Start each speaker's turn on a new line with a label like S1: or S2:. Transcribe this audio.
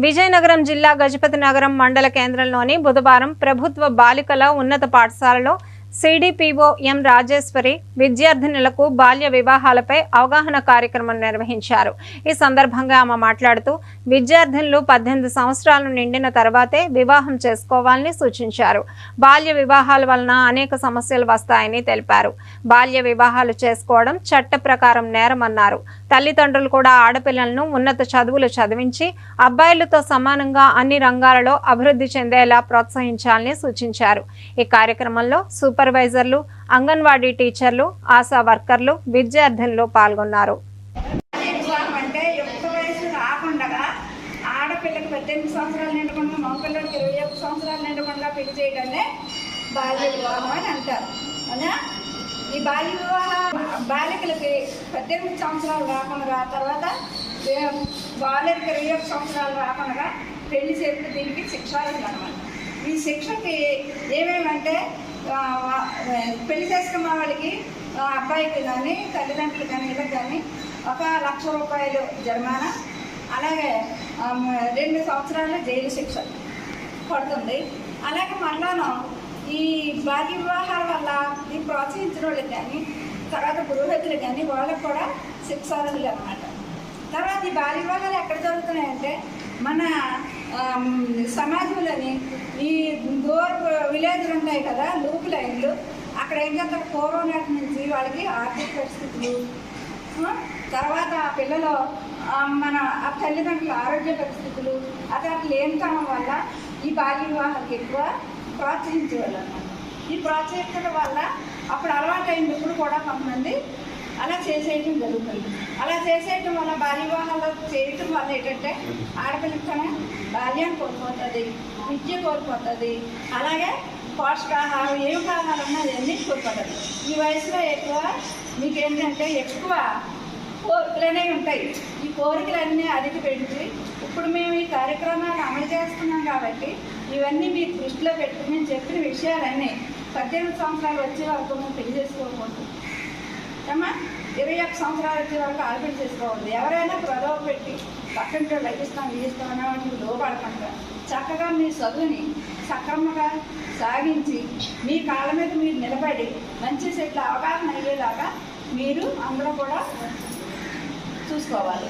S1: విజయనగరం జిల్లా గజపతినగరం మండల కేంద్రంలోని బుధవారం ప్రభుత్వ బాలికల ఉన్నత పాఠశాలలో సిడిపిఓ ఎం రాజేశ్వరి విద్యార్థినులకు బాల్య వివాహాలపై అవగాహన కార్యక్రమం నిర్వహించారు। ఈ సందర్భంగా ఆమె మాట్లాడుతూ విద్యార్థినులు 18 సంవత్సరాలు నిండిన తర్వాతే వివాహం చేసుకోవాలని సూచించారు। బాల్య వివాహాల వలన అనేక సమస్యలు వస్తాయని తెలిపారు। బాల్య వివాహాలు చేసుకోవడం చట్ట ప్రకారం నేరమన్నారు। తల్లిదండ్రులు కూడా ఆడపిల్లలను ఉన్నత చదువులు చదివించి అబ్బాయిలతో సమానంగా అన్ని రంగాలలో అభివృద్ధి చెందేలా ప్రోత్సహించాలని సూచించారు। ఈ కార్యక్రమంలో సూపర్వైజర్లు, అంగన్వాడీ టీచర్లు, ఆశా వర్కర్లు, విద్యార్థులు పాల్గొన్నారు।
S2: ఆడపిల్లకి 18 సంవత్సరాలు నిండకుండా మగపిల్లలకి 21 సంవత్సరాలు నిండకుండా పెళ్లి చేయడాన్ని బాల్య వివాహం అని అంటారు। అవునా? ఈ బాల్య వివాహం బాలికలకి 18 సంవత్సరాలు రాకుండా తర్వాత బాలికలకి 21 సంవత్సరాలు రాకుండా పెళ్లి చేస్తే దీనికి శిక్ష అన్నమాట। ఈ శిక్షకి ఏమేమంటే పెళ్లి చేసుకున్న వాళ్ళకి అబ్బాయికి కానీ తల్లిదండ్రులు కానీ వీళ్ళకి కానీ 1,00,000 రూపాయలు జరిమానా, అలాగే 2 సంవత్సరాలు జైలు శిక్ష పడుతుంది। అలాగే మళ్ళాను ఈ బాల్య వివాహాల వల్ల ఈ ప్రోత్సహించిన వాళ్ళకి కానీ తర్వాత పురోహితులు కానీ వాళ్ళకు కూడా శిక్షార్హులు అన్నమాట। తర్వాత ఈ బాల్య వివాహాలు ఎక్కడ జరుగుతున్నాయంటే మన సమాజంలోని ఈ దూర విలేజ్లు ఉంటాయి కదా, లూప్ లైన్లు, అక్కడ ఏం చేస్తారు పూర్వం నాటి నుంచి వాళ్ళకి ఆర్థిక పరిస్థితులు, తర్వాత ఆ పిల్లలు మన ఆ తల్లిదండ్రుల ఆరోగ్య పరిస్థితులు అట్లా లేనితనం వల్ల ఈ బాల్య వివాహాలకు ఎక్కువ ప్రోత్సహించేవాళ్ళు అన్నమాట। ఈ ప్రోత్సహించడం వల్ల అప్పుడు అలవాటు అయినప్పుడు కూడా కొంతమంది అలా చేసేయటం జరుగుతుంది। అలా చేసేయటం వల్ల బాల్య వివాహాలు చేయటం వల్ల ఏంటంటే ఆడపిల్లతోనే బాల్యం కోల్పోతుంది, విద్య కోల్పోతుంది, అలాగే పోషకాహారం ఏం కావాలన్నా అవన్నీ కోల్పోతుంది। ఈ వయసులో ఎక్కువ మీకు ఏంటంటే ఎక్కువ కోరికలనే ఉంటాయి। ఈ కోరికలన్నీ అధిక పెంచి ఇప్పుడు మేము ఈ కార్యక్రమాన్ని అమలు చేస్తున్నాం కాబట్టి ఇవన్నీ మీరు దృష్టిలో పెట్టుకుని మేము చెప్పిన విషయాలన్నీ 18 సంవత్సరాలు వచ్చే వరకు మేము పెళ్లి చేసుకోకూడదు అమ్మా। 21 సంవత్సరాలు వచ్చే వరకు ఆడపిల్ల చేసుకోవద్దు। ఎవరైనా ప్రలోభ పెట్టి పక్కంటే లభిస్తాం ఇస్తామన్నా వాటికి లోపడకుండా చక్కగా మీ చదువుని సక్రమంగా సాగించి మీ కాళ్ళ మీద మీరు నిలబడి మంచి సెట్లు అవగాహన అయ్యేలాగా మీరు అందరూ కూడా చూసుకోవాలి।